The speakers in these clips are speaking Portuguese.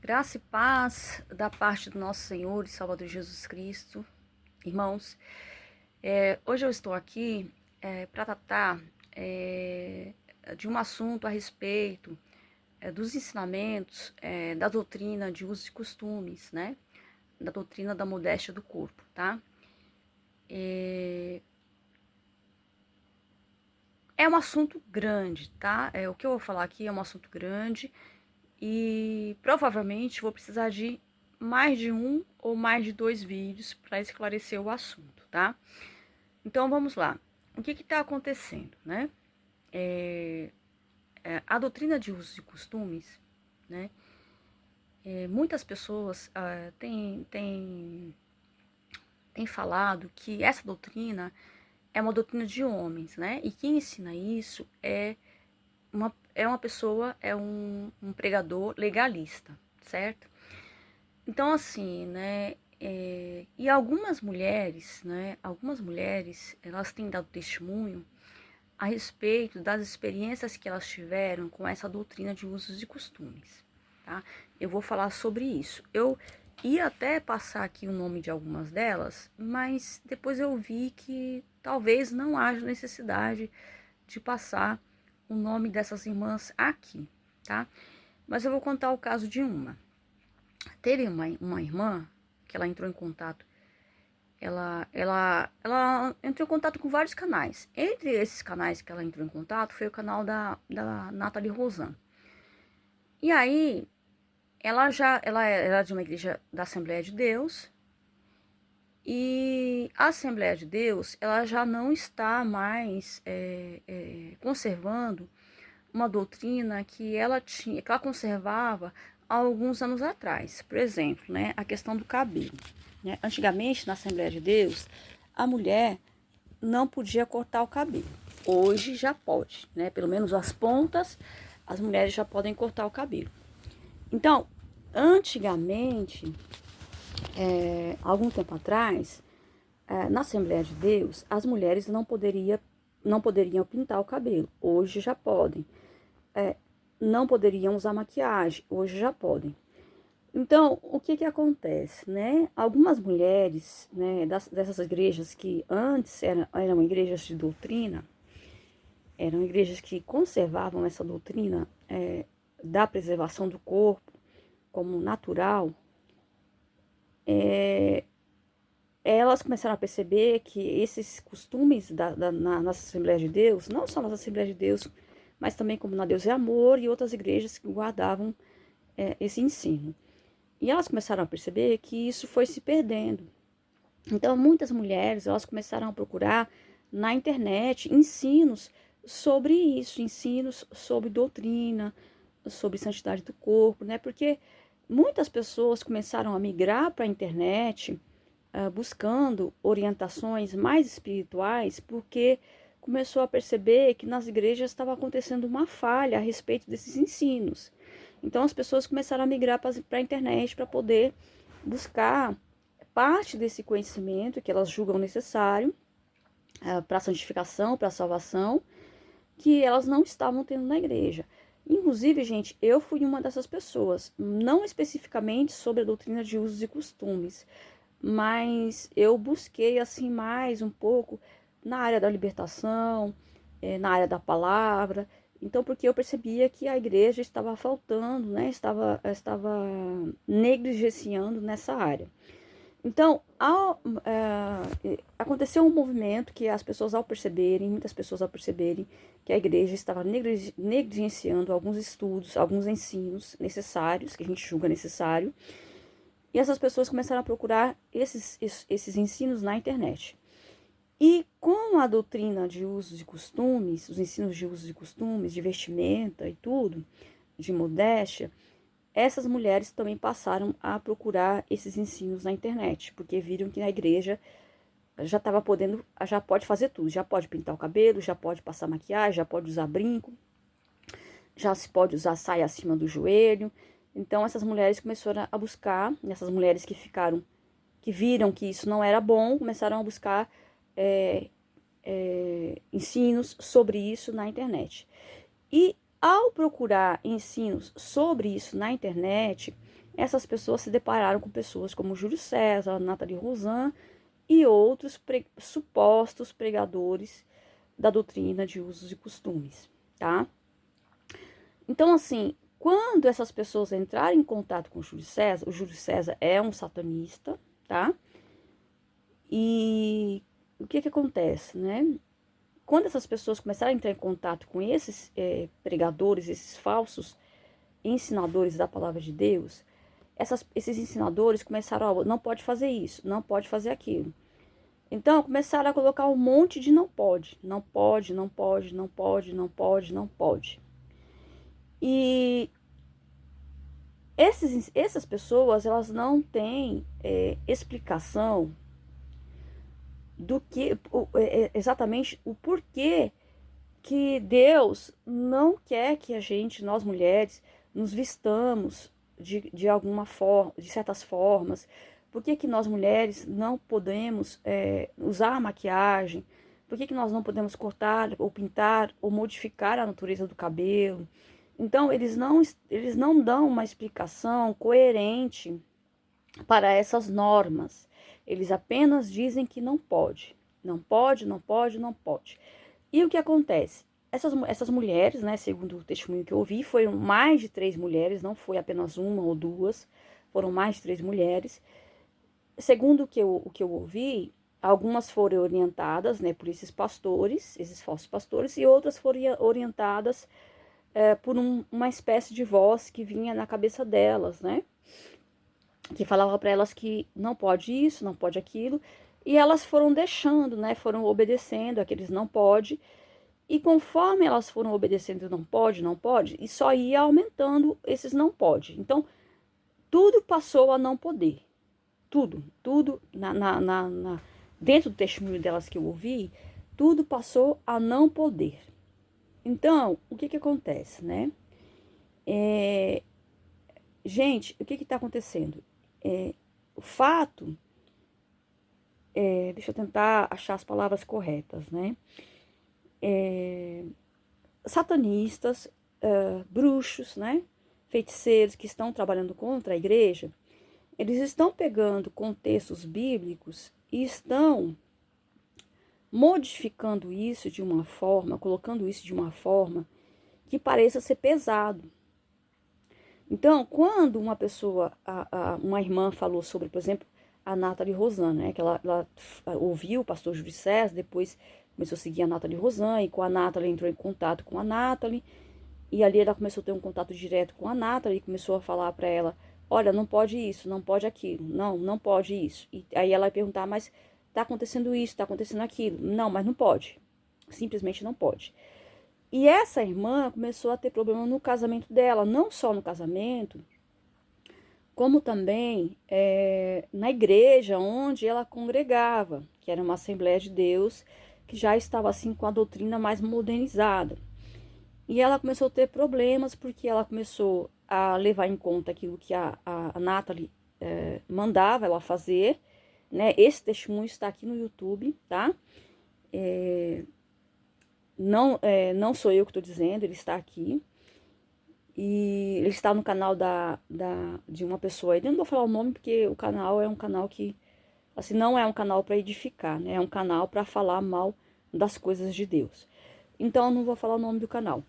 Graça e paz da parte do nosso Senhor e Salvador Jesus Cristo. Irmãos, hoje eu estou aqui para tratar de um assunto a respeito dos ensinamentos da doutrina de usos e costumes, né? Da doutrina da modéstia do corpo, tá? É um assunto grande, tá? O que eu vou falar aqui é um assunto grande e provavelmente vou precisar de mais de um ou mais de dois vídeos para esclarecer o assunto, tá? Então vamos lá. O que está acontecendo, né? A doutrina de usos e costumes, né? Muitas pessoas têm falado que essa doutrina é uma doutrina de homens, né? E quem ensina isso é uma pessoa, um pregador legalista, certo? Então, assim, né? E algumas mulheres, elas têm dado testemunho a respeito das experiências que elas tiveram com essa doutrina de usos e costumes, tá? Eu vou falar sobre isso. Eu ia até passar aqui o nome de algumas delas, mas depois eu vi que talvez não haja necessidade de passar o nome dessas irmãs aqui, tá? Mas eu vou contar o caso de uma. Teve uma irmã que ela entrou em contato. Ela entrou em contato com vários canais. Entre esses canais que ela entrou em contato foi o canal da Nathalie Rosan. E aí, ela era de uma igreja da Assembleia de Deus. E a Assembleia de Deus, ela já não está mais conservando uma doutrina que que ela conservava há alguns anos atrás. Por exemplo, né, a questão do cabelo. Né? Antigamente, na Assembleia de Deus, a mulher não podia cortar o cabelo. Hoje já pode, né? Pelo menos as pontas, as mulheres já podem cortar o cabelo. Então, antigamente, algum tempo atrás, na Assembleia de Deus, as mulheres não poderiam pintar o cabelo. Hoje já podem. Não poderiam usar maquiagem. Hoje já podem. Então, o que acontece, né? Algumas mulheres, né, dessas igrejas que antes eram igrejas de doutrina, eram igrejas que conservavam essa doutrina da preservação do corpo como natural, elas começaram a perceber que esses costumes na Assembleia de Deus, não só na Assembleia de Deus, mas também como na Deus é Amor e outras igrejas que guardavam esse ensino. E elas começaram a perceber que isso foi se perdendo. Então, muitas mulheres, elas começaram a procurar na internet ensinos sobre isso, ensinos sobre doutrina, sobre santidade do corpo, né? Porque muitas pessoas começaram a migrar para a internet, buscando orientações mais espirituais, porque começou a perceber que nas igrejas estava acontecendo uma falha a respeito desses ensinos. Então as pessoas começaram a migrar para a internet para poder buscar parte desse conhecimento que elas julgam necessário para a santificação, para a salvação, que elas não estavam tendo na igreja. Inclusive, gente, eu fui uma dessas pessoas, não especificamente sobre a doutrina de usos e costumes, mas eu busquei assim mais um pouco na área da libertação, na área da palavra. Então, porque eu percebia que a igreja estava faltando, né? Estava negligenciando nessa área. Então, aconteceu um movimento que as pessoas muitas pessoas ao perceberem que a igreja estava negligenciando alguns estudos, alguns ensinos necessários, que a gente julga necessário, e essas pessoas começaram a procurar esses ensinos na internet. E com a doutrina de usos e costumes, os ensinos de usos e costumes, de vestimenta e tudo, de modéstia, essas mulheres também passaram a procurar esses ensinos na internet, porque viram que na igreja já pode fazer tudo, já pode pintar o cabelo, já pode passar maquiagem, já pode usar brinco, já se pode usar saia acima do joelho. Então essas mulheres começaram a buscar, essas mulheres que viram que isso não era bom, começaram a buscar ensinos sobre isso na internet. E ao procurar ensinos sobre isso na internet, essas pessoas se depararam com pessoas como Júlio César, Nathalie Rosan e outros supostos pregadores da doutrina de usos e costumes, tá? Então, assim, quando essas pessoas entrarem em contato com o Júlio César é um satanista, tá? E o que acontece, né? Quando essas pessoas começarem a entrar em contato com esses pregadores, esses falsos ensinadores da palavra de Deus, esses ensinadores começaram, ó, não pode fazer isso, não pode fazer aquilo. Então, começaram a colocar um monte de não pode, não pode, não pode, não pode, não pode, não pode. E essas pessoas, elas não têm explicação do que, exatamente o porquê que Deus não quer que a gente, nós mulheres, nos vistamos de alguma forma, de certas formas. Por que nós mulheres não podemos usar maquiagem? Por que nós não podemos cortar ou pintar ou modificar a natureza do cabelo? Então, eles não dão uma explicação coerente para essas normas. Eles apenas dizem que não pode. Não pode, não pode, não pode. E o que acontece? Essas mulheres, né, segundo o testemunho que eu ouvi, foram mais de 3 mulheres, não foi apenas uma ou duas, foram mais de 3 mulheres. Segundo o que eu ouvi, algumas foram orientadas, né, por esses pastores, esses falsos pastores, e outras foram orientadas por uma espécie de voz que vinha na cabeça delas, né, que falava para elas que não pode isso, não pode aquilo, e elas foram deixando, né, foram obedecendo aqueles não pode. E conforme elas foram obedecendo não pode, não pode, e só ia aumentando esses não pode. Então, tudo passou a não poder. Tudo, dentro do testemunho delas que eu ouvi, tudo passou a não poder. Então, o que acontece, né? Gente, o que está acontecendo? O fato, deixa eu tentar achar as palavras corretas, né? Satanistas, bruxos, né? Feiticeiros que estão trabalhando contra a igreja, eles estão pegando contextos bíblicos e estão modificando isso de uma forma, colocando isso de uma forma que pareça ser pesado. Então, quando uma pessoa, uma irmã falou sobre, por exemplo, a Nathalie Rosan, né, que ela ouviu o pastor Júlio César, depois começou a seguir a Nathalie Rosan, e com a Nathalie entrou em contato com a Nathalie, e ali ela começou a ter um contato direto com a Nathalie, e começou a falar para ela, olha, não pode isso, não pode aquilo, não pode isso. E aí ela ia perguntar, mas tá acontecendo isso, tá acontecendo aquilo. Não, mas não pode, simplesmente não pode. E essa irmã começou a ter problema no casamento dela, não só no casamento, como também na igreja onde ela congregava, que era uma Assembleia de Deus, que já estava assim com a doutrina mais modernizada. E ela começou a ter problemas porque ela começou a levar em conta aquilo que a Nathalie mandava ela fazer, né? Esse testemunho está aqui no YouTube, tá? Não sou eu que estou dizendo, ele está aqui. E ele está no canal de uma pessoa. Eu não vou falar o nome porque o canal é um canal que, assim, não é um canal para edificar, né? É um canal para falar mal das coisas de Deus. Então, eu não vou falar o nome do canal.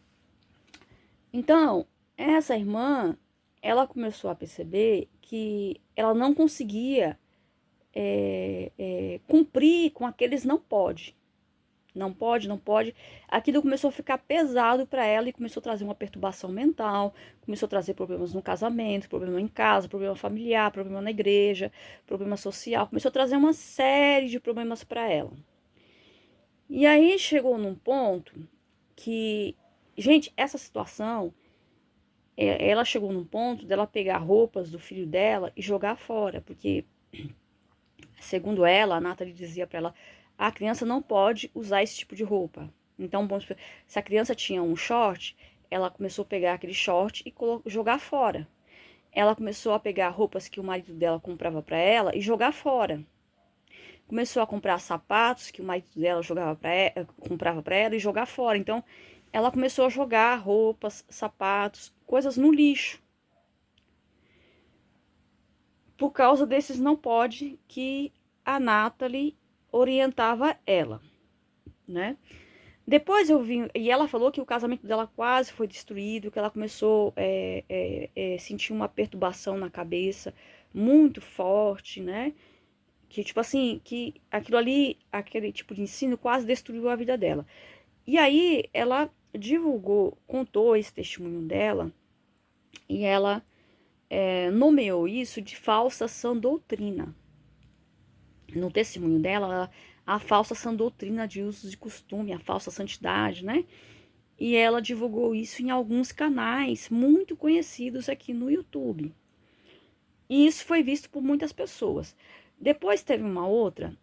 Então, essa irmã, ela começou a perceber que ela não conseguia cumprir com aqueles não pode. Não pode, não pode. Aquilo começou a ficar pesado para ela e começou a trazer uma perturbação mental, começou a trazer problemas no casamento, problema em casa, problema familiar, problema na igreja, problema social, começou a trazer uma série de problemas para ela. E aí chegou num ponto que, gente, essa situação, ela chegou num ponto dela pegar roupas do filho dela e jogar fora, porque, segundo ela, a Nathalie dizia para ela, a criança não pode usar esse tipo de roupa. Então, se a criança tinha um short, ela começou a pegar aquele short e jogar fora. Ela começou a pegar roupas que o marido dela comprava para ela e jogar fora. Começou a comprar sapatos que o marido dela comprava para ela e jogar fora. Então, ela começou a jogar roupas, sapatos, coisas no lixo. por causa desses não pode que a Nathalie orientava ela, né? Depois eu vi, e ela falou que o casamento dela quase foi destruído, que ela começou a sentir uma perturbação na cabeça muito forte, né? Que, tipo assim, que aquilo ali, aquele tipo de ensino quase destruiu a vida dela. E aí ela divulgou, contou esse testemunho dela, e ela nomeou isso de falsa sã doutrina. No testemunho dela, a falsa sã doutrina de usos de costume, a falsa santidade, né? E ela divulgou isso em alguns canais muito conhecidos aqui no YouTube. E isso foi visto por muitas pessoas. Depois teve uma outra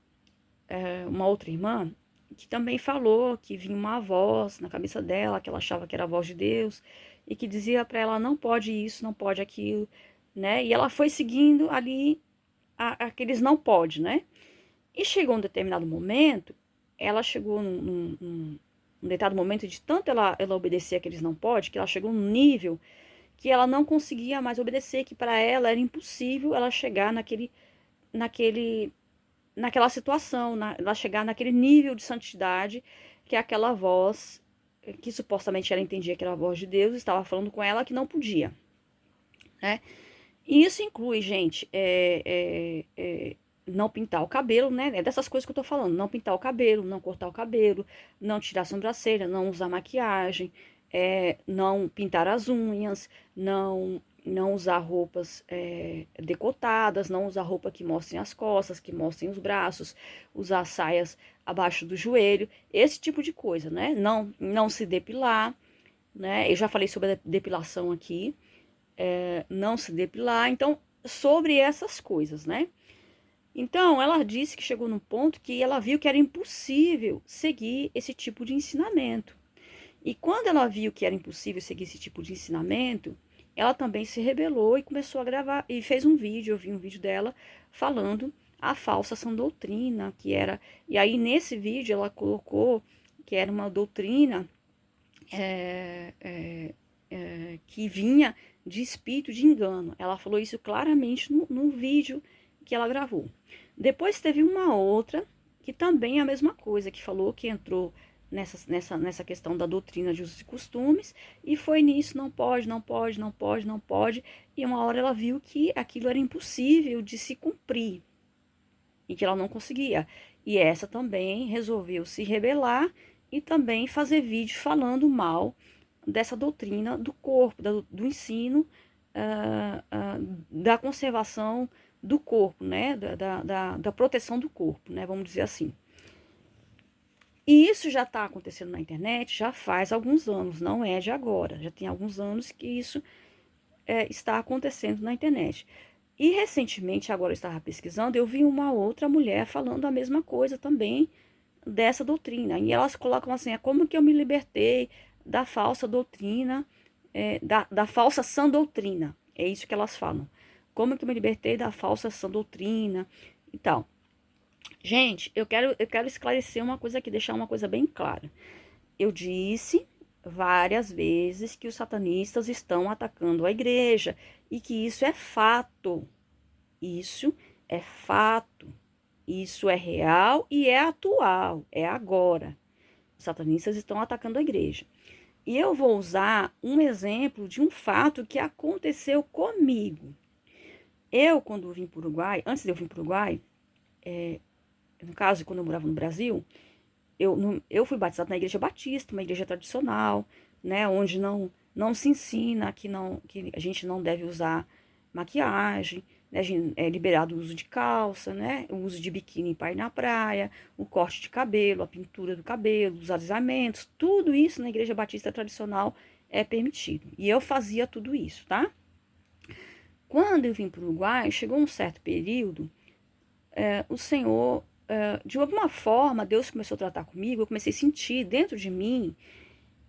irmã, que também falou que vinha uma voz na cabeça dela, que ela achava que era a voz de Deus, e que dizia para ela, não pode isso, não pode aquilo, né? E ela foi seguindo ali aqueles não pode, né? E chegou um determinado momento, ela chegou num determinado momento de tanto ela obedecer aqueles não pode, que ela chegou num nível que ela não conseguia mais obedecer, que para ela era impossível ela chegar naquele naquela situação, ela chegar naquele nível de santidade que aquela voz, que supostamente ela entendia que era a voz de Deus, estava falando com ela que não podia, né? E isso inclui, gente, não pintar o cabelo, né? É dessas coisas que eu tô falando. Não pintar o cabelo, não cortar o cabelo, não tirar a sobrancelha, não usar maquiagem, não pintar as unhas, não usar roupas decotadas, não usar roupa que mostrem as costas, que mostrem os braços, usar saias abaixo do joelho, esse tipo de coisa, né? Não se depilar, né? Eu já falei sobre a depilação aqui, não se depilar, então, sobre essas coisas, né? Então, ela disse que chegou num ponto que ela viu que era impossível seguir esse tipo de ensinamento. E quando ela viu que era impossível seguir esse tipo de ensinamento, ela também se rebelou e começou a gravar e fez um vídeo, eu vi um vídeo dela falando a falsa sã doutrina, que era. E aí nesse vídeo ela colocou que era uma doutrina que vinha de espírito de engano. Ela falou isso claramente no vídeo que ela gravou. Depois teve uma outra que também é a mesma coisa, que falou que entrou nessa questão da doutrina de usos e costumes, e foi nisso, não pode, não pode, não pode, não pode, e uma hora ela viu que aquilo era impossível de se cumprir, e que ela não conseguia. E essa também resolveu se rebelar e também fazer vídeo falando mal dessa doutrina do corpo, do ensino, da conservação do corpo, né? Da proteção do corpo, né? Vamos dizer assim. E isso já está acontecendo na internet já faz alguns anos, não é de agora. Já tem alguns anos que isso está acontecendo na internet. E recentemente, agora eu estava pesquisando, eu vi uma outra mulher falando a mesma coisa também dessa doutrina. E elas colocam assim, é como que eu me libertei da falsa doutrina, da falsa sã doutrina. É isso que elas falam. Como que eu me libertei da falsa sã doutrina e tal. Gente, eu quero esclarecer uma coisa aqui, deixar uma coisa bem clara. Eu disse várias vezes que os satanistas estão atacando a igreja e que isso é fato. Isso é fato. Isso é real e é atual, é agora. Os satanistas estão atacando a igreja. E eu vou usar um exemplo de um fato que aconteceu comigo. Eu, quando vim para o Uruguai, antes de eu vir para o Uruguai, no caso, quando eu morava no Brasil, eu fui batizada na igreja batista, uma igreja tradicional, né, onde não se ensina que a gente não deve usar maquiagem, né, é liberado o uso de calça, né, o uso de biquíni para ir na praia, o corte de cabelo, a pintura do cabelo, os alisamentos, tudo isso na igreja batista tradicional é permitido. E eu fazia tudo isso, tá? Quando eu vim para o Uruguai, chegou um certo período, o Senhor, de alguma forma, Deus começou a tratar comigo, eu comecei a sentir dentro de mim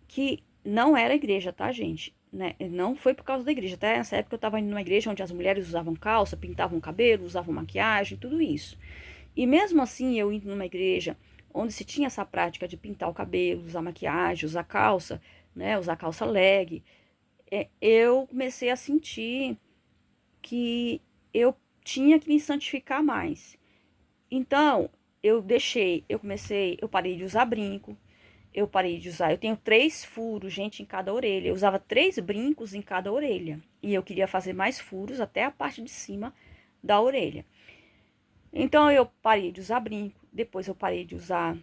que não era a igreja, tá, gente? Né? Não foi por causa da igreja. Até nessa época eu estava indo numa igreja onde as mulheres usavam calça, pintavam o cabelo, usavam maquiagem, tudo isso. E mesmo assim, eu indo numa igreja onde se tinha essa prática de pintar o cabelo, usar maquiagem, usar calça, né, usar calça leg, eu comecei a sentir que eu tinha que me santificar mais. Então, eu parei de usar brinco, eu tenho 3 furos, gente, em cada orelha. Eu usava 3 brincos em cada orelha. E eu queria fazer mais furos até a parte de cima da orelha. Então, eu parei de usar brinco, depois eu parei de usar,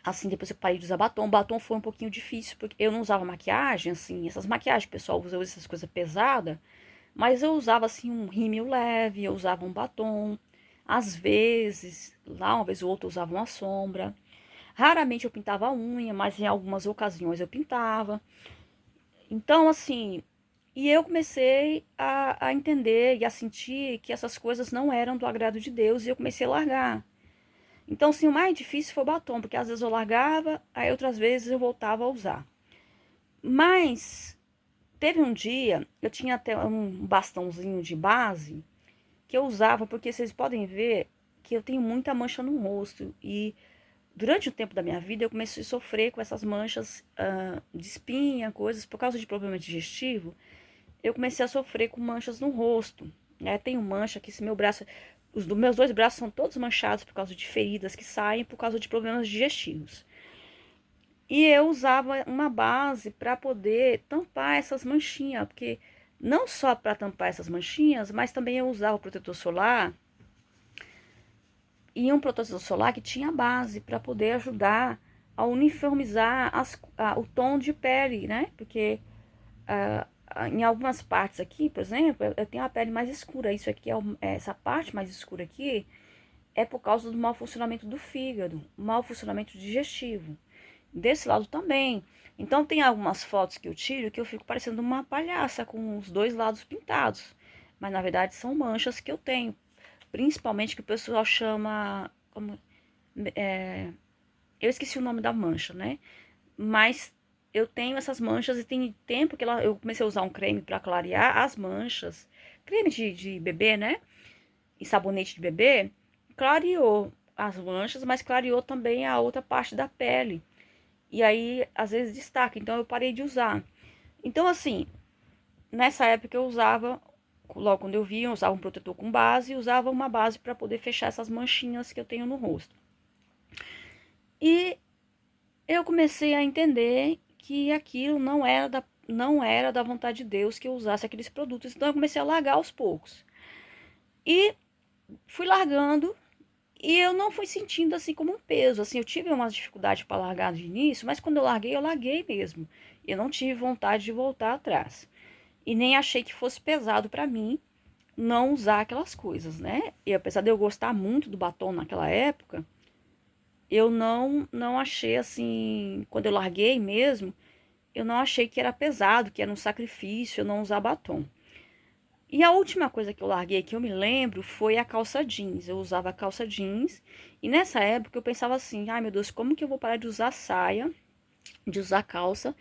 assim, depois eu parei de usar batom. Batom foi um pouquinho difícil, porque eu não usava maquiagem, assim, essas maquiagens, o pessoal usa essas coisas pesadas. Mas eu usava, assim, um rímel leve, eu usava um batom. Às vezes, lá uma vez ou outra, eu usava uma sombra. Raramente eu pintava a unha, mas em algumas ocasiões eu pintava. Então, assim, e eu comecei a entender e a sentir que essas coisas não eram do agrado de Deus e eu comecei a largar. Então, assim, o mais difícil foi o batom, porque às vezes eu largava, aí outras vezes eu voltava a usar. Mas teve um dia, eu tinha até um bastãozinho de base que eu usava, porque vocês podem ver que eu tenho muita mancha no rosto e durante o tempo da minha vida, eu comecei a sofrer com essas manchas de espinha, coisas, por causa de problema digestivo. Eu comecei a sofrer com manchas no rosto, né? Tenho mancha aqui, esse meu braço, meus 2 braços são todos manchados por causa de feridas que saem por causa de problemas digestivos. E eu usava uma base para poder tampar essas manchinhas, porque não só para tampar essas manchinhas, mas também eu usava o protetor solar e um protetor solar que tinha base para poder ajudar a uniformizar o tom de pele, né? Porque em algumas partes aqui, por exemplo, eu tenho a pele mais escura. Isso aqui essa parte mais escura aqui é por causa do mau funcionamento do fígado, mau funcionamento digestivo. Desse lado também. Então tem algumas fotos que eu tiro que eu fico parecendo uma palhaça com os 2 lados pintados. Mas na verdade são manchas que eu tenho. Principalmente que o pessoal chama. Eu esqueci o nome da mancha, né? Mas eu tenho essas manchas e tem tempo que eu comecei a usar um creme para clarear as manchas. Creme de bebê, né? E sabonete de bebê. Clareou as manchas, mas clareou também a outra parte da pele. E aí, às vezes, destaca. Então, eu parei de usar. Então, assim, nessa época eu usava, logo quando eu via, eu usava um protetor com base e usava uma base para poder fechar essas manchinhas que eu tenho no rosto. E eu comecei a entender que aquilo não era da vontade de Deus que eu usasse aqueles produtos. Então, eu comecei a largar aos poucos. E fui largando e eu não fui sentindo assim como um peso. Assim, eu tive umas dificuldades para largar de início, mas quando eu larguei mesmo. Eu não tive vontade de voltar atrás. E nem achei que fosse pesado para mim não usar aquelas coisas, né? E apesar de eu gostar muito do batom naquela época, eu não achei assim, quando eu larguei mesmo, eu não achei que era pesado, que era um sacrifício eu não usar batom. E a última coisa que eu larguei que eu me lembro foi a calça jeans. Eu usava calça jeans e nessa época eu pensava assim: ai meu Deus, como que eu vou parar de usar saia, de usar calça?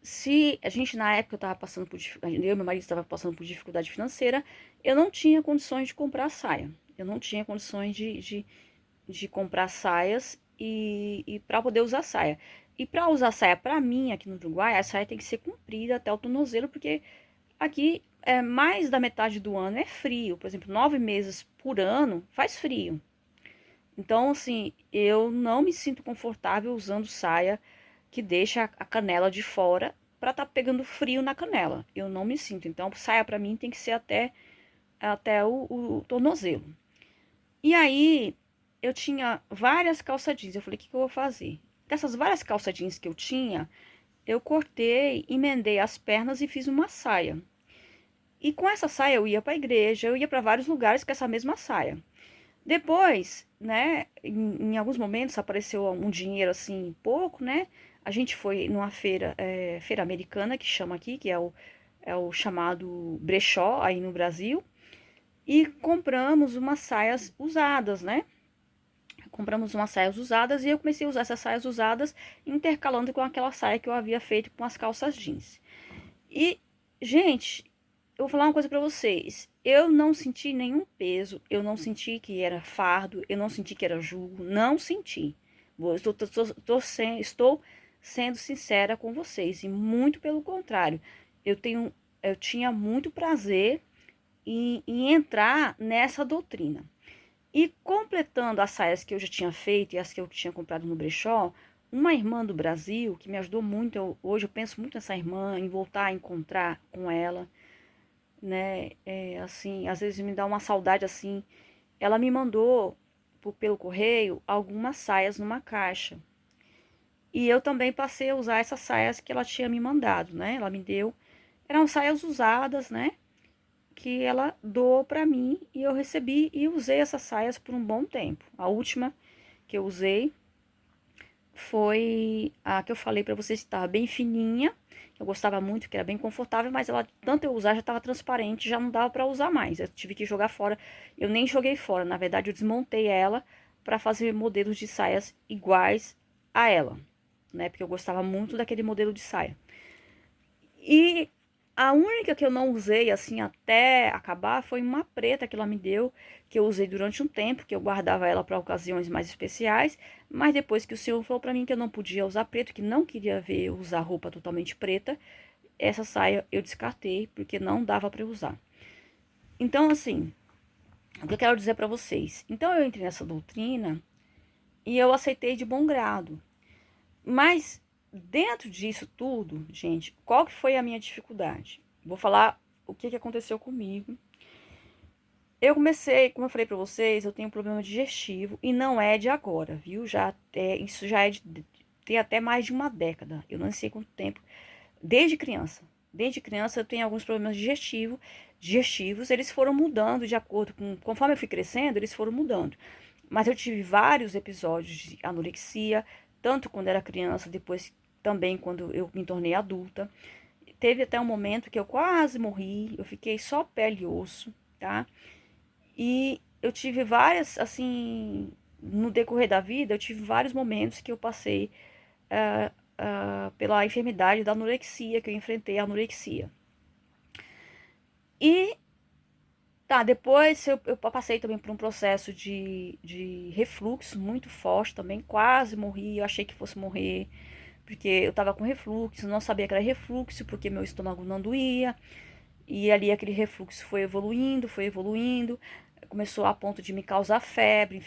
Se a gente na época eu tava passando por dificuldade, eu e meu marido estava passando por dificuldade financeira, eu não tinha condições de comprar saia. Eu não tinha condições de comprar saias e para poder usar saia. E para usar saia, para mim, aqui no Uruguai, a saia tem que ser comprida até o tornozelo, porque aqui mais da metade do ano é frio. Por exemplo, 9 meses por ano faz frio. Então, assim, eu não me sinto confortável usando saia que deixa a canela de fora para tá pegando frio na canela. Eu não me sinto. Então, saia para mim tem que ser até o tornozelo. E aí, eu tinha várias calça jeans. Eu falei, o que eu vou fazer? Dessas várias calça jeans que eu tinha, eu cortei, emendei as pernas e fiz uma saia. E com essa saia eu ia para a igreja, eu ia para vários lugares com essa mesma saia. Depois, né, em alguns momentos apareceu um dinheiro assim, pouco, né? A gente foi numa feira, feira americana, que chama aqui, que é o chamado brechó aí no Brasil, e compramos umas saias usadas, né? Compramos umas saias usadas e eu comecei a usar essas saias usadas, intercalando com aquela saia que eu havia feito com as calças jeans. E, gente, eu vou falar uma coisa pra vocês. Eu não senti nenhum peso, eu não senti que era fardo, eu não senti que era jugo, não senti. Estou sendo sincera com vocês e muito pelo contrário. Eu tinha muito prazer em entrar nessa doutrina. E completando as saias que eu já tinha feito e as que eu tinha comprado no brechó, uma irmã do Brasil que me ajudou muito, hoje eu penso muito nessa irmã, em voltar a encontrar com ela, né? Assim, às vezes me dá uma saudade assim. Ela me mandou pelo correio algumas saias numa caixa. E eu também passei a usar essas saias que ela tinha me mandado, né? Ela me deu. Eram saias usadas, né? Que ela doou para mim e eu recebi e usei essas saias por um bom tempo. A última que eu usei foi a que eu falei para vocês que estava bem fininha. Eu gostava muito, que era bem confortável, mas ela, tanto eu usar, já estava transparente, já não dava para usar mais. Eu tive que jogar fora. Eu nem joguei fora, na verdade, eu desmontei ela para fazer modelos de saias iguais a ela, né? Porque eu gostava muito daquele modelo de saia. E a única que eu não usei assim até acabar foi uma preta que ela me deu, que eu usei durante um tempo, que eu guardava ela para ocasiões mais especiais, mas depois que o senhor falou para mim que eu não podia usar preto, que não queria ver eu usar roupa totalmente preta, essa saia eu descartei porque não dava para usar. Então assim, o que eu quero dizer para vocês? Então eu entrei nessa doutrina e eu aceitei de bom grado. Mas dentro disso tudo, gente, qual que foi a minha dificuldade? Vou falar o que aconteceu comigo. Eu comecei, como eu falei pra vocês, eu tenho um problema digestivo e não é de agora, viu? Isso já é tem até mais de uma década. Eu não sei quanto tempo. Desde criança. Desde criança eu tenho alguns problemas digestivos, eles foram mudando de acordo com, conforme eu fui crescendo, eles foram mudando. Mas eu tive vários episódios de anorexia, tanto quando era criança, depois também quando eu me tornei adulta. Teve até um momento que eu quase morri, eu fiquei só pele e osso, tá? E eu tive várias, assim, no decorrer da vida, eu tive vários momentos que eu passei pela enfermidade da anorexia, que eu enfrentei a anorexia. E tá, depois eu passei também por um processo de refluxo muito forte também, quase morri, eu achei que fosse morrer, porque eu tava com refluxo, não sabia que era refluxo, porque meu estômago não doía, e ali aquele refluxo foi evoluindo, começou a ponto de me causar febre,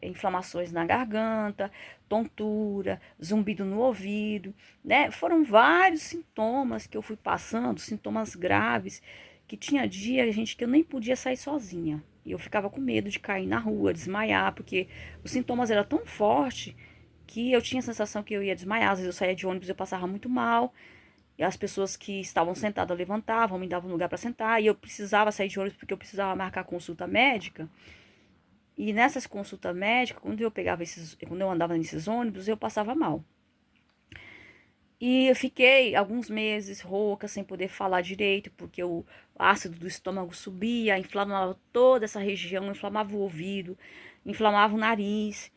inflamações na garganta, tontura, zumbido no ouvido, né? Foram vários sintomas que eu fui passando, sintomas graves, que tinha dia, gente, que eu nem podia sair sozinha. E eu ficava com medo de cair na rua, desmaiar, porque os sintomas eram tão fortes que eu tinha a sensação que eu ia desmaiar. Às vezes eu saía de ônibus, eu passava muito mal. E as pessoas que estavam sentadas levantavam, me davam lugar para sentar. E eu precisava sair de ônibus porque eu precisava marcar consulta médica. E nessas consultas médicas, quando eu andava nesses ônibus, eu passava mal. E eu fiquei alguns meses rouca, sem poder falar direito, porque o ácido do estômago subia, inflamava toda essa região, inflamava o ouvido, inflamava o nariz.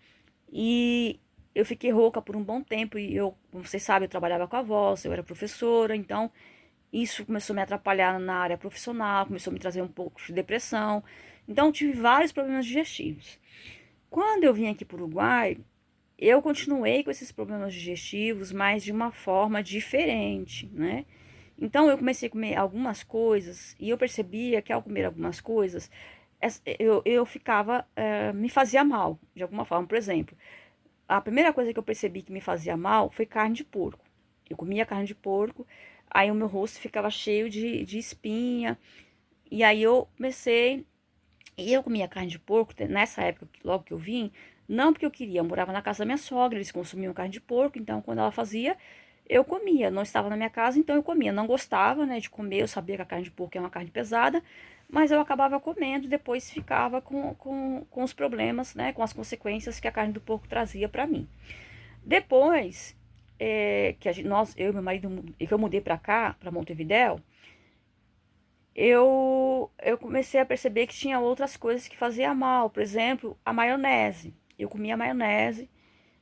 E eu fiquei rouca por um bom tempo. E eu, como vocês sabem, eu trabalhava com a voz, eu era professora, então isso começou a me atrapalhar na área profissional, começou a me trazer um pouco de depressão. Então, eu tive vários problemas digestivos. Quando eu vim aqui para o Uruguai, eu continuei com esses problemas digestivos, mas de uma forma diferente, né? Então, eu comecei a comer algumas coisas e eu percebia que ao comer algumas coisas, eu ficava, me fazia mal, de alguma forma. Por exemplo, a primeira coisa que eu percebi que me fazia mal foi carne de porco. Eu comia carne de porco, aí o meu rosto ficava cheio de espinha, e aí eu comecei. E eu comia carne de porco nessa época, logo que eu vim, não porque eu queria, eu morava na casa da minha sogra, eles consumiam carne de porco, então quando ela fazia, eu comia. Não estava na minha casa, então eu comia. Não gostava, né, de comer, eu sabia que a carne de porco é uma carne pesada, mas eu acabava comendo e depois ficava com os problemas, né, com as consequências que a carne do porco trazia para mim. Depois, eu e meu marido, que eu mudei para cá, para Montevidéu, eu comecei a perceber que tinha outras coisas que faziam mal. Por exemplo, a maionese. Eu comia maionese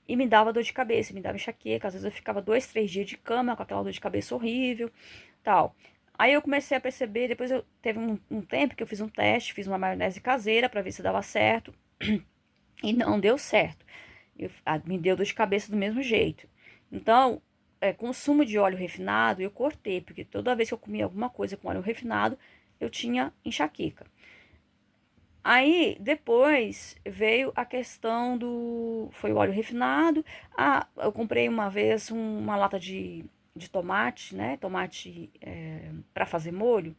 e me dava dor de cabeça, me dava enxaqueca. Às vezes eu ficava 2, 3 dias de cama com aquela dor de cabeça horrível, tal. Aí eu comecei a perceber, depois eu teve um tempo que eu fiz um teste, fiz uma maionese caseira para ver se dava certo e não deu certo. Me deu dor de cabeça do mesmo jeito. Então, consumo de óleo refinado eu cortei, porque toda vez que eu comia alguma coisa com óleo refinado, eu tinha enxaqueca. Aí, depois, veio a questão foi o óleo refinado. Ah, eu comprei uma vez uma lata de tomate, né? Tomate para fazer molho.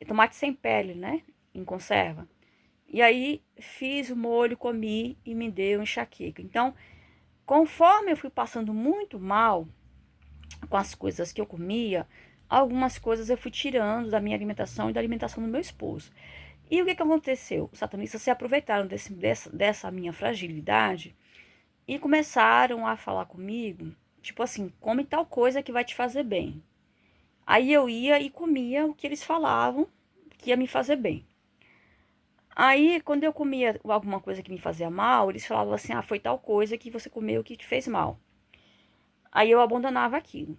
Tomate sem pele, né? Em conserva. E aí, fiz o molho, comi e me deu enxaqueca. Então, conforme eu fui passando muito mal com as coisas que eu comia, algumas coisas eu fui tirando da minha alimentação e da alimentação do meu esposo. E o que aconteceu? Os satanistas se aproveitaram dessa minha fragilidade e começaram a falar comigo, tipo assim, come tal coisa que vai te fazer bem. Aí eu ia e comia o que eles falavam que ia me fazer bem. Aí, quando eu comia alguma coisa que me fazia mal, eles falavam assim, ah, foi tal coisa que você comeu que te fez mal. Aí eu abandonava aquilo.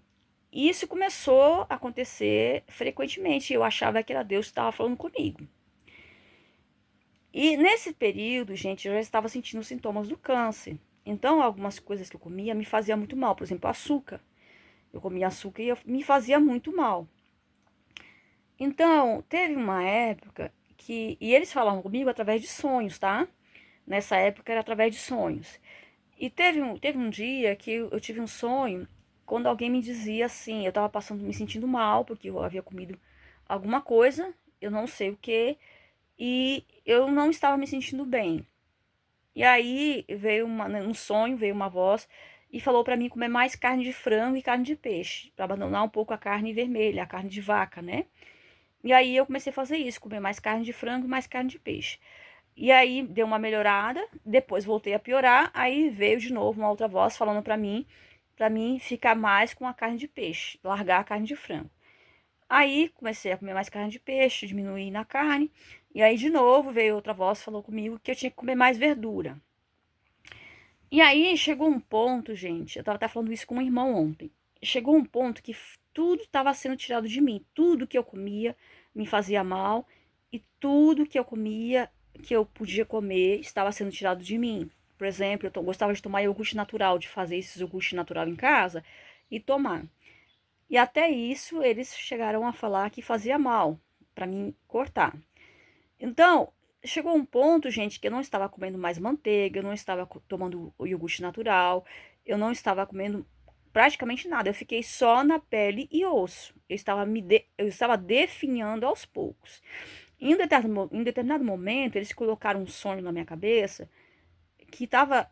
E isso começou a acontecer frequentemente. Eu achava que era Deus que estava falando comigo. E nesse período, gente, eu já estava sentindo os sintomas do câncer. Então, algumas coisas que eu comia me fazia muito mal. Por exemplo, açúcar. Eu comia açúcar e me fazia muito mal. Então, teve uma época que... E eles falavam comigo através de sonhos, tá? Nessa época era através de sonhos. E teve um dia que eu tive um sonho quando alguém me dizia assim, eu tava passando, me sentindo mal, porque eu havia comido alguma coisa, eu não sei o que, e eu não estava me sentindo bem. E aí veio um sonho, veio uma voz e falou para mim comer mais carne de frango e carne de peixe, para abandonar um pouco a carne vermelha, a carne de vaca, né? E aí eu comecei a fazer isso, comer mais carne de frango e mais carne de peixe. E aí deu uma melhorada, depois voltei a piorar, aí veio de novo uma outra voz falando para mim ficar mais com a carne de peixe, largar a carne de frango. Aí comecei a comer mais carne de peixe, diminuir na carne, e aí de novo veio outra voz falou comigo que eu tinha que comer mais verdura. E aí chegou um ponto, gente, eu tava até falando isso com um irmão ontem. Chegou um ponto que tudo estava sendo tirado de mim, tudo que eu comia me fazia mal e tudo que eu comia que eu podia comer estava sendo tirado de mim. Por exemplo, gostava de tomar iogurte natural, de fazer esse iogurte natural em casa e tomar. E até isso eles chegaram a falar que fazia mal para mim cortar. Então, chegou um ponto, gente, que eu não estava comendo mais manteiga, eu não estava tomando o iogurte natural, eu não estava comendo praticamente nada. Eu fiquei só na pele e osso. Eu estava definhando aos poucos. Em determinado momento, eles colocaram um sonho na minha cabeça que estava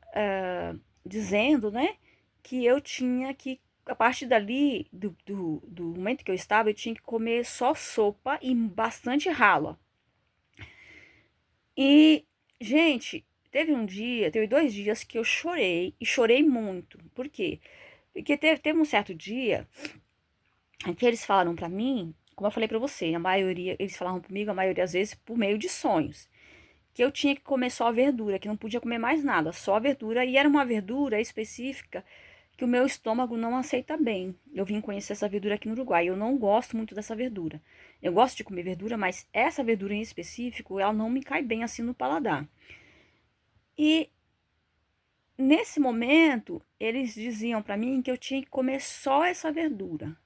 dizendo, né, que eu tinha que, a partir dali, do momento que eu estava, eu tinha que comer só sopa e bastante rala. E, gente, teve 2 dias que eu chorei, e chorei muito. Por quê? Porque teve um certo dia que eles falaram pra mim, como eu falei pra você, a maioria, eles falavam comigo, a maioria das vezes, por meio de sonhos, que eu tinha que comer só a verdura, que não podia comer mais nada, só a verdura, e era uma verdura específica que o meu estômago não aceita bem. Eu vim conhecer essa verdura aqui no Uruguai, eu não gosto muito dessa verdura. Eu gosto de comer verdura, mas essa verdura em específico, ela não me cai bem assim no paladar. E nesse momento, eles diziam pra mim que eu tinha que comer só essa verdura.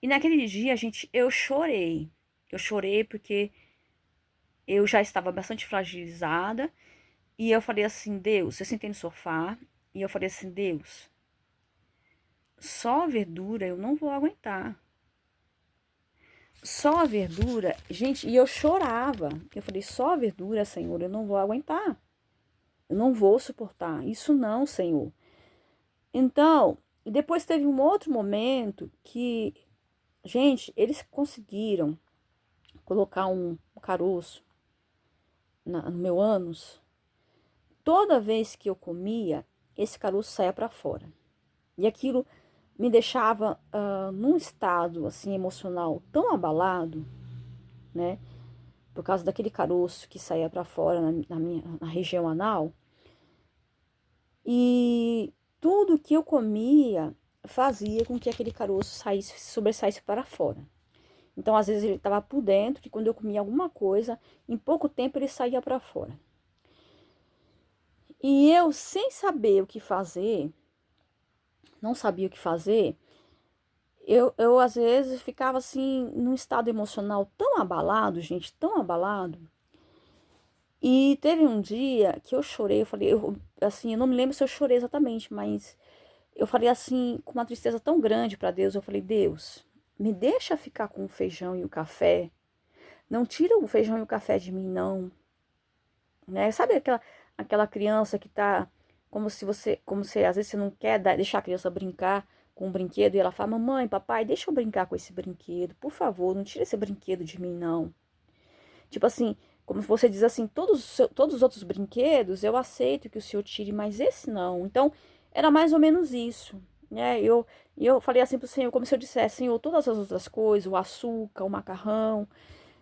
E naquele dia, gente, eu chorei. Eu chorei porque eu já estava bastante fragilizada. E eu falei assim, Deus, eu sentei no sofá e eu falei assim, Deus, só a verdura eu não vou aguentar. Só a verdura, gente, e eu chorava. Eu falei, só a verdura, Senhor, eu não vou aguentar. Eu não vou suportar. Isso não, Senhor. Então, depois teve um outro momento que, gente, eles conseguiram colocar um caroço no meu ânus. Toda vez que eu comia, esse caroço saía para fora. E aquilo me deixava num estado assim emocional tão abalado, né? Por causa daquele caroço que saía para fora na região anal. E tudo que eu comia fazia com que aquele caroço sobressaísse para fora. Então, às vezes ele estava por dentro, que quando eu comia alguma coisa, em pouco tempo ele saía para fora. E eu, sem saber o que fazer, não sabia o que fazer, eu às vezes ficava assim, num estado emocional tão abalado, gente, tão abalado. E teve um dia que eu chorei, eu falei, assim, eu não me lembro se eu chorei exatamente, mas eu falei assim, com uma tristeza tão grande para Deus, eu falei, Deus, me deixa ficar com o feijão e o café, não tira o feijão e o café de mim, não, né? Sabe aquela criança que tá como se às vezes você não quer deixar a criança brincar com um brinquedo e ela fala, mamãe, papai, deixa eu brincar com esse brinquedo, por favor, não tira esse brinquedo de mim, não. Tipo assim, como se você diz assim, todos os outros brinquedos eu aceito que o senhor tire, mas esse não. Então, era mais ou menos isso, né? Eu falei assim pro Senhor, como se eu dissesse, Senhor, todas as outras coisas, o açúcar, o macarrão,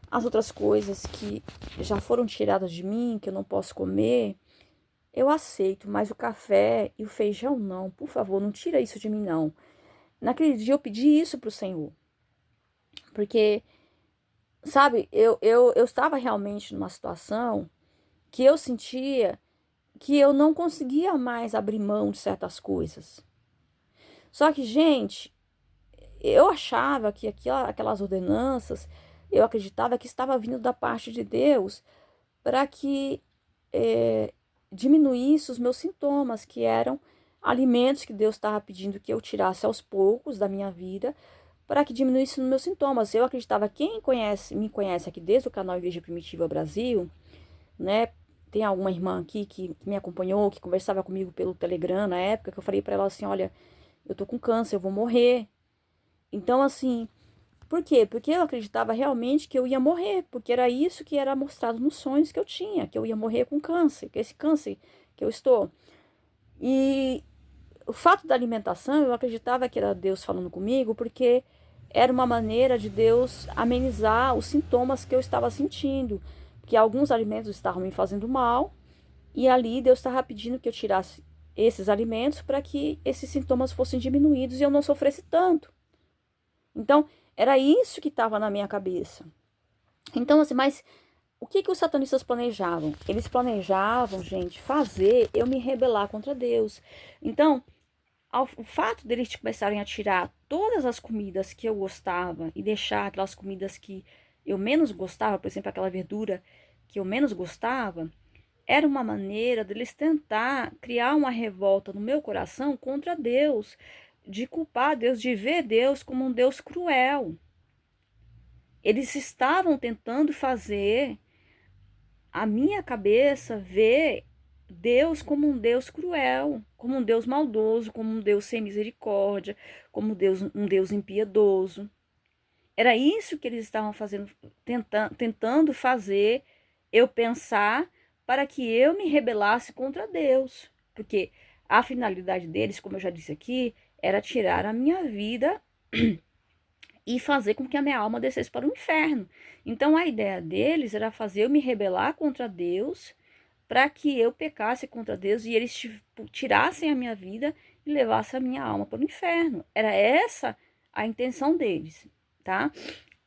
as outras coisas que já foram tiradas de mim, que eu não posso comer, eu aceito, mas o café e o feijão não. Por favor, não tira isso de mim, não. Naquele dia eu pedi isso pro Senhor, porque, sabe, eu estava realmente numa situação que eu sentia que eu não conseguia mais abrir mão de certas coisas. Só que, gente, eu achava que aquelas ordenanças, eu acreditava que estava vindo da parte de Deus para que diminuísse os meus sintomas, que eram alimentos que Deus estava pedindo que eu tirasse aos poucos da minha vida, para que diminuísse os meus sintomas. Eu acreditava, quem me conhece aqui desde o canal Igreja Primitiva Brasil, né? Tem alguma irmã aqui que me acompanhou, que conversava comigo pelo Telegram na época, que eu falei para ela assim, olha, eu tô com câncer, eu vou morrer. Então, assim, por quê? Porque eu acreditava realmente que eu ia morrer, porque era isso que era mostrado nos sonhos que eu tinha, que eu ia morrer com câncer, que esse câncer que eu estou. E o fato da alimentação, eu acreditava que era Deus falando comigo, porque era uma maneira de Deus amenizar os sintomas que eu estava sentindo, que alguns alimentos estavam me fazendo mal, e ali Deus estava pedindo que eu tirasse esses alimentos para que esses sintomas fossem diminuídos e eu não sofresse tanto. Então, era isso que estava na minha cabeça. Então, assim, mas o que que os satanistas planejavam? Eles planejavam, gente, fazer eu me rebelar contra Deus. Então, o fato deles começarem a tirar todas as comidas que eu gostava e deixar aquelas comidas que eu menos gostava, por exemplo, aquela verdura que eu menos gostava, era uma maneira deles tentar criar uma revolta no meu coração contra Deus, de culpar Deus, de ver Deus como um Deus cruel. Eles estavam tentando fazer a minha cabeça ver Deus como um Deus cruel, como um Deus maldoso, como um Deus sem misericórdia, como um Deus impiedoso. Era isso que eles estavam fazendo, tentando fazer eu pensar para que eu me rebelasse contra Deus. Porque a finalidade deles, como eu já disse aqui, era tirar a minha vida e fazer com que a minha alma descesse para o inferno. Então a ideia deles era fazer eu me rebelar contra Deus, para que eu pecasse contra Deus e eles tirassem a minha vida e levassem a minha alma para o inferno. Era essa a intenção deles, tá?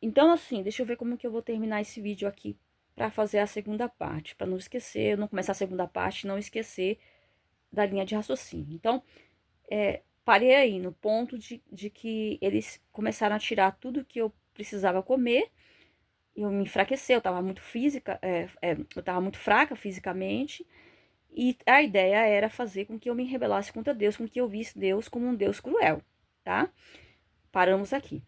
Então, assim, deixa eu ver como que eu vou terminar esse vídeo aqui para fazer a segunda parte, para não esquecer, não começar a segunda parte e não esquecer da linha de raciocínio. Então, parei aí no ponto de que eles começaram a tirar tudo que eu precisava comer. Eu me enfraqueci, eu tava muito eu tava muito fraca fisicamente. E a ideia era fazer com que eu me rebelasse contra Deus, com que eu visse Deus como um Deus cruel, tá? Paramos aqui.